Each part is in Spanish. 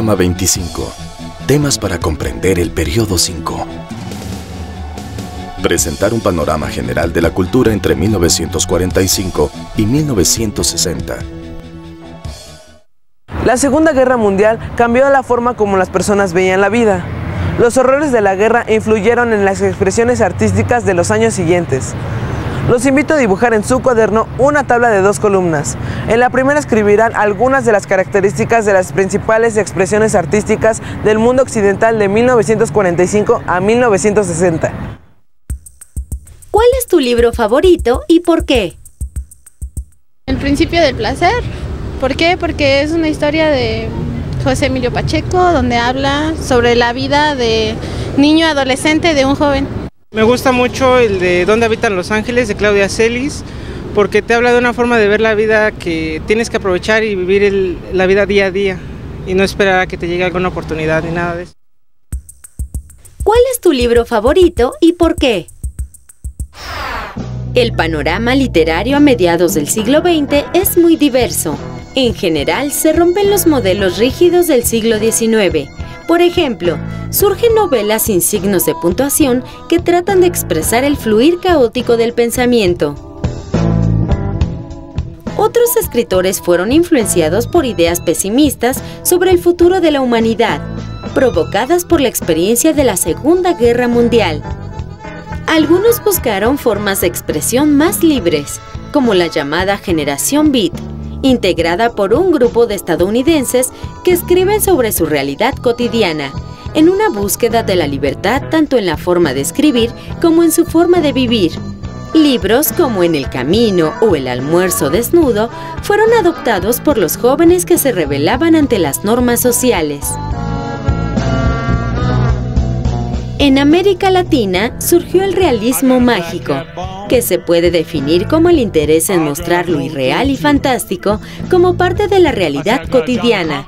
Panorama 25. Temas para comprender el periodo 5. Presentar un panorama general de la cultura entre 1945 y 1960. La Segunda Guerra Mundial cambió la forma como las personas veían la vida. Los horrores de la guerra influyeron en las expresiones artísticas de los años siguientes. Los invito a dibujar en su cuaderno una tabla de 2 columnas. En la primera escribirán algunas de las características de las principales expresiones artísticas del mundo occidental de 1945 a 1960. ¿Cuál es tu libro favorito y por qué? El principio del placer. ¿Por qué? Porque es una historia de José Emilio Pacheco, donde habla sobre la vida de niño adolescente de un joven. Me gusta mucho el de Dónde habitan los ángeles, de Claudia Celis, porque te habla de una forma de ver la vida que tienes que aprovechar y vivir la vida día a día y no esperar a que te llegue alguna oportunidad ni nada de eso. ¿Cuál es tu libro favorito y por qué? El panorama literario a mediados del siglo XX es muy diverso. En general, se rompen los modelos rígidos del siglo XIX. Por ejemplo, surgen novelas sin signos de puntuación que tratan de expresar el fluir caótico del pensamiento. Otros escritores fueron influenciados por ideas pesimistas sobre el futuro de la humanidad, provocadas por la experiencia de la Segunda Guerra Mundial. Algunos buscaron formas de expresión más libres, como la llamada Generación Beat, integrada por un grupo de estadounidenses que escriben sobre su realidad cotidiana, en una búsqueda de la libertad tanto en la forma de escribir como en su forma de vivir. Libros como En el camino o El almuerzo desnudo fueron adoptados por los jóvenes que se rebelaban ante las normas sociales. En América Latina surgió el realismo mágico, que se puede definir como el interés en mostrar lo irreal y fantástico como parte de la realidad cotidiana.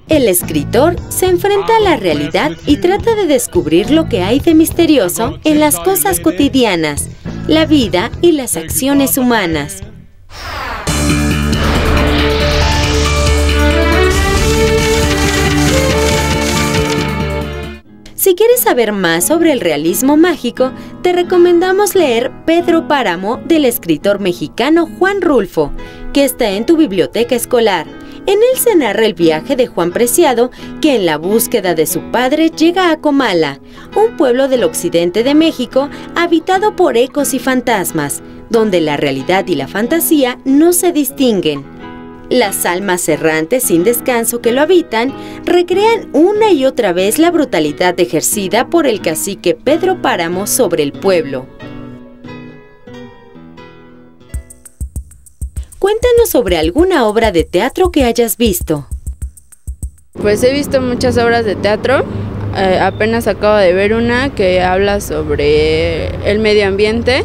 El escritor se enfrenta a la realidad y trata de descubrir lo que hay de misterioso en las cosas cotidianas, la vida y las acciones humanas. Si quieres saber más sobre el realismo mágico, te recomendamos leer Pedro Páramo del escritor mexicano Juan Rulfo, que está en tu biblioteca escolar. En él se narra el viaje de Juan Preciado, que en la búsqueda de su padre llega a Comala, un pueblo del occidente de México habitado por ecos y fantasmas, donde la realidad y la fantasía no se distinguen. Las almas errantes sin descanso que lo habitan recrean una y otra vez la brutalidad ejercida por el cacique Pedro Páramo sobre el pueblo. Cuéntanos sobre alguna obra de teatro que hayas visto. Pues he visto muchas obras de teatro. Apenas acabo de ver una que habla sobre el medio ambiente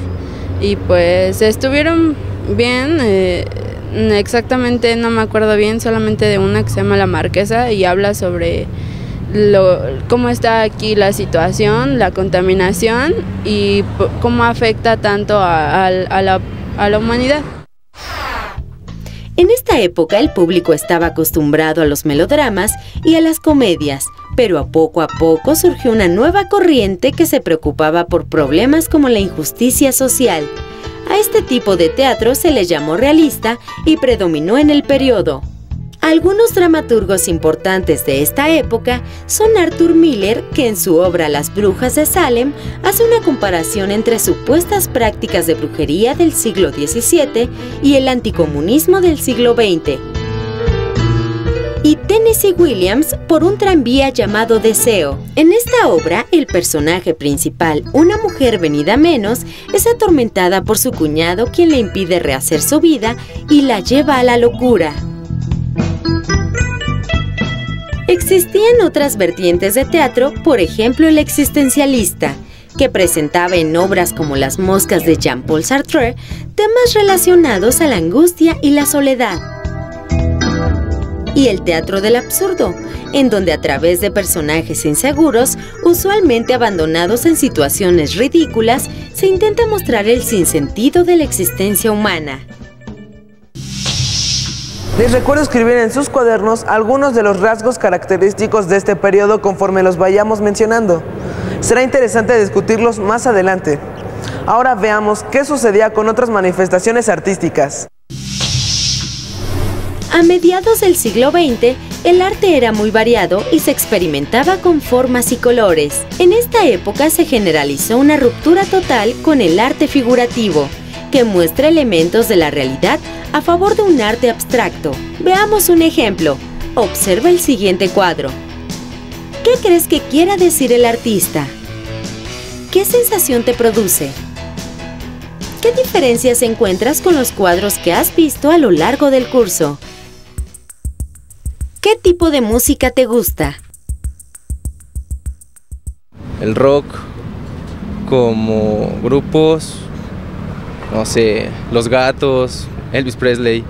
y pues estuvieron bien. Exactamente no me acuerdo bien, solamente de una que se llama La Marquesa y habla sobre cómo está aquí la situación, la contaminación y cómo afecta tanto a la humanidad. En esta época el público estaba acostumbrado a los melodramas y a las comedias, pero a poco surgió una nueva corriente que se preocupaba por problemas como la injusticia social. A este tipo de teatro se le llamó realista y predominó en el periodo. Algunos dramaturgos importantes de esta época son Arthur Miller, que en su obra Las brujas de Salem hace una comparación entre supuestas prácticas de brujería del siglo XVII y el anticomunismo del siglo XX. Y Tennessee Williams por Un tranvía llamado Deseo. En esta obra, el personaje principal, una mujer venida menos, es atormentada por su cuñado, quien le impide rehacer su vida y la lleva a la locura. Existían otras vertientes de teatro, por ejemplo el existencialista, que presentaba en obras como Las moscas de Jean-Paul Sartre temas relacionados a la angustia y la soledad. Y el teatro del absurdo, en donde a través de personajes inseguros, usualmente abandonados en situaciones ridículas, se intenta mostrar el sinsentido de la existencia humana. Les recuerdo escribir en sus cuadernos algunos de los rasgos característicos de este periodo conforme los vayamos mencionando. Será interesante discutirlos más adelante. Ahora veamos qué sucedía con otras manifestaciones artísticas. A mediados del siglo XX, el arte era muy variado y se experimentaba con formas y colores. En esta época se generalizó una ruptura total con el arte figurativo, que muestra elementos de la realidad a favor de un arte abstracto. Veamos un ejemplo. Observa el siguiente cuadro. ¿Qué crees que quiera decir el artista? ¿Qué sensación te produce? ¿Qué diferencias encuentras con los cuadros que has visto a lo largo del curso? ¿Qué tipo de música te gusta? El rock, como grupos, no sé, Los Gatos, Elvis Presley.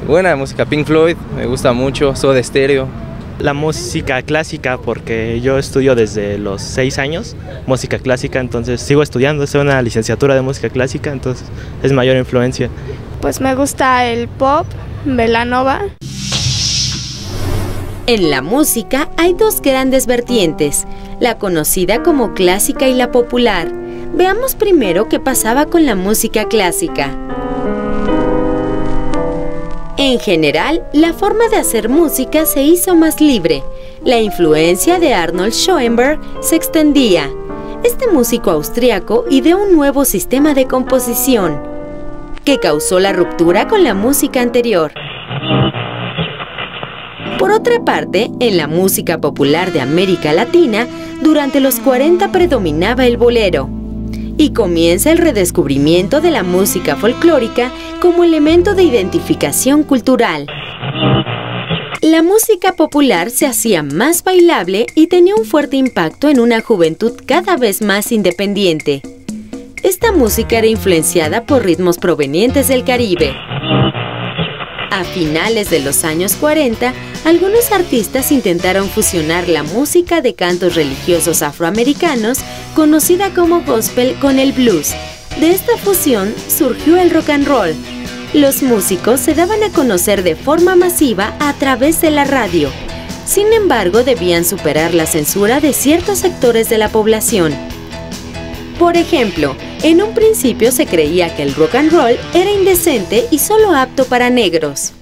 Buena música, Pink Floyd, me gusta mucho, Soda Stereo. La música clásica, porque yo estudio desde los 6 años música clásica, entonces sigo estudiando, es una licenciatura de música clásica, entonces es mayor influencia. Pues me gusta el pop, Belanova. En la música hay dos grandes vertientes, la conocida como clásica y la popular. Veamos primero qué pasaba con la música clásica. En general, la forma de hacer música se hizo más libre. La influencia de Arnold Schoenberg se extendía. Este músico austriaco ideó un nuevo sistema de composición, que causó la ruptura con la música anterior. Por otra parte, en la música popular de América Latina, durante los 40 predominaba el bolero, y comienza el redescubrimiento de la música folclórica como elemento de identificación cultural. La música popular se hacía más bailable y tenía un fuerte impacto en una juventud cada vez más independiente. Esta música era influenciada por ritmos provenientes del Caribe. A finales de los años 40, algunos artistas intentaron fusionar la música de cantos religiosos afroamericanos, conocida como gospel, con el blues. De esta fusión surgió el rock and roll. Los músicos se daban a conocer de forma masiva a través de la radio. Sin embargo, debían superar la censura de ciertos sectores de la población. Por ejemplo, en un principio se creía que el rock and roll era indecente y solo apto para negros.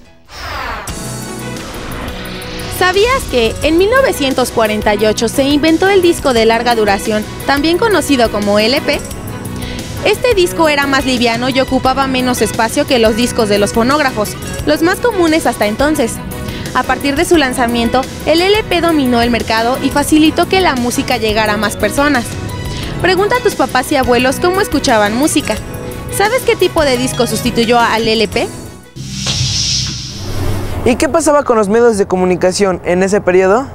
¿Sabías que en 1948 se inventó el disco de larga duración, también conocido como LP? Este disco era más liviano y ocupaba menos espacio que los discos de los fonógrafos, los más comunes hasta entonces. A partir de su lanzamiento, el LP dominó el mercado y facilitó que la música llegara a más personas. Pregunta a tus papás y abuelos cómo escuchaban música. ¿Sabes qué tipo de disco sustituyó al LP? ¿Y qué pasaba con los medios de comunicación en ese periodo?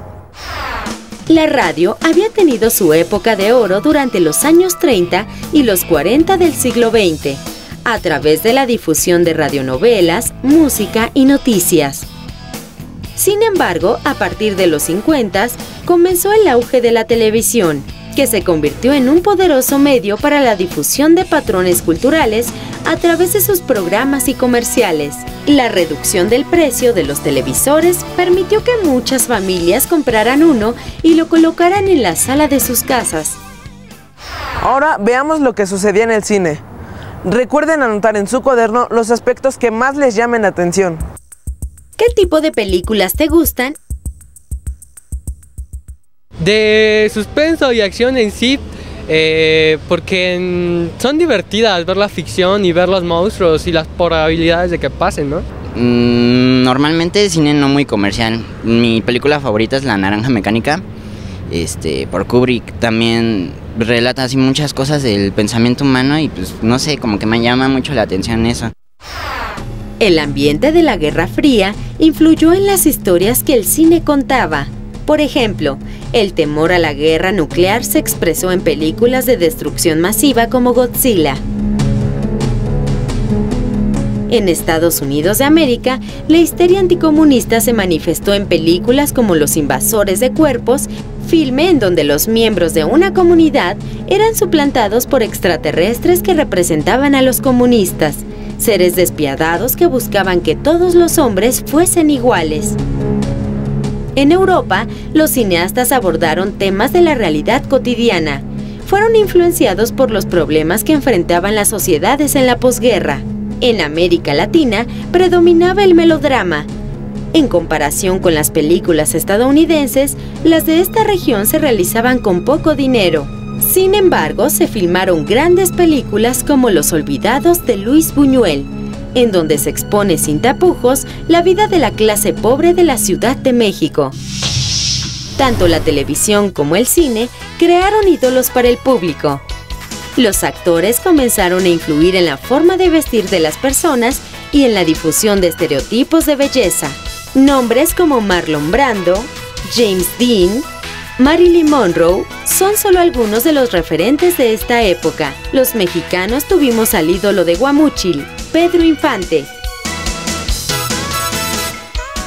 La radio había tenido su época de oro durante los años 30 y los 40 del siglo XX, a través de la difusión de radionovelas, música y noticias. Sin embargo, a partir de los 50 comenzó el auge de la televisión, que se convirtió en un poderoso medio para la difusión de patrones culturales a través de sus programas y comerciales. La reducción del precio de los televisores permitió que muchas familias compraran uno y lo colocaran en la sala de sus casas. Ahora veamos lo que sucedía en el cine. Recuerden anotar en su cuaderno los aspectos que más les llamen la atención. ¿Qué tipo de películas te gustan? De suspenso y acción en sí, porque son divertidas ver la ficción y ver los monstruos y las probabilidades de que pasen, ¿no? Normalmente cine no muy comercial. Mi película favorita es La Naranja Mecánica, por Kubrick. También relata así muchas cosas del pensamiento humano y pues no sé, como que me llama mucho la atención eso. El ambiente de la Guerra Fría influyó en las historias que el cine contaba. Por ejemplo, el temor a la guerra nuclear se expresó en películas de destrucción masiva como Godzilla. En Estados Unidos de América, la histeria anticomunista se manifestó en películas como Los invasores de cuerpos, filme en donde los miembros de una comunidad eran suplantados por extraterrestres que representaban a los comunistas. seres despiadados que buscaban que todos los hombres fuesen iguales. En Europa, los cineastas abordaron temas de la realidad cotidiana. Fueron influenciados por los problemas que enfrentaban las sociedades en la posguerra. En América Latina, predominaba el melodrama. En comparación con las películas estadounidenses, las de esta región se realizaban con poco dinero. Sin embargo, se filmaron grandes películas como Los Olvidados de Luis Buñuel, en donde se expone sin tapujos la vida de la clase pobre de la Ciudad de México. Tanto la televisión como el cine crearon ídolos para el público. Los actores comenzaron a influir en la forma de vestir de las personas y en la difusión de estereotipos de belleza. Nombres como Marlon Brando, James Dean, Marilyn Monroe son solo algunos de los referentes de esta época. Los mexicanos tuvimos al ídolo de Guamúchil, Pedro Infante.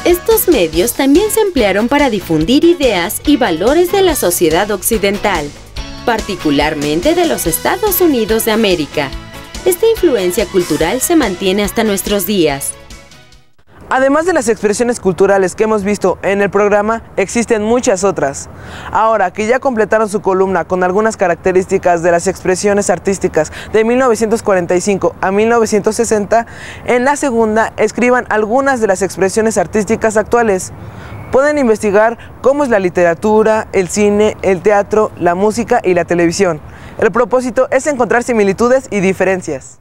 Estos medios también se emplearon para difundir ideas y valores de la sociedad occidental, particularmente de los Estados Unidos de América. Esta influencia cultural se mantiene hasta nuestros días. Además de las expresiones culturales que hemos visto en el programa, existen muchas otras. Ahora que ya completaron su columna con algunas características de las expresiones artísticas de 1945 a 1960, en la segunda escriban algunas de las expresiones artísticas actuales. Pueden investigar cómo es la literatura, el cine, el teatro, la música y la televisión. El propósito es encontrar similitudes y diferencias.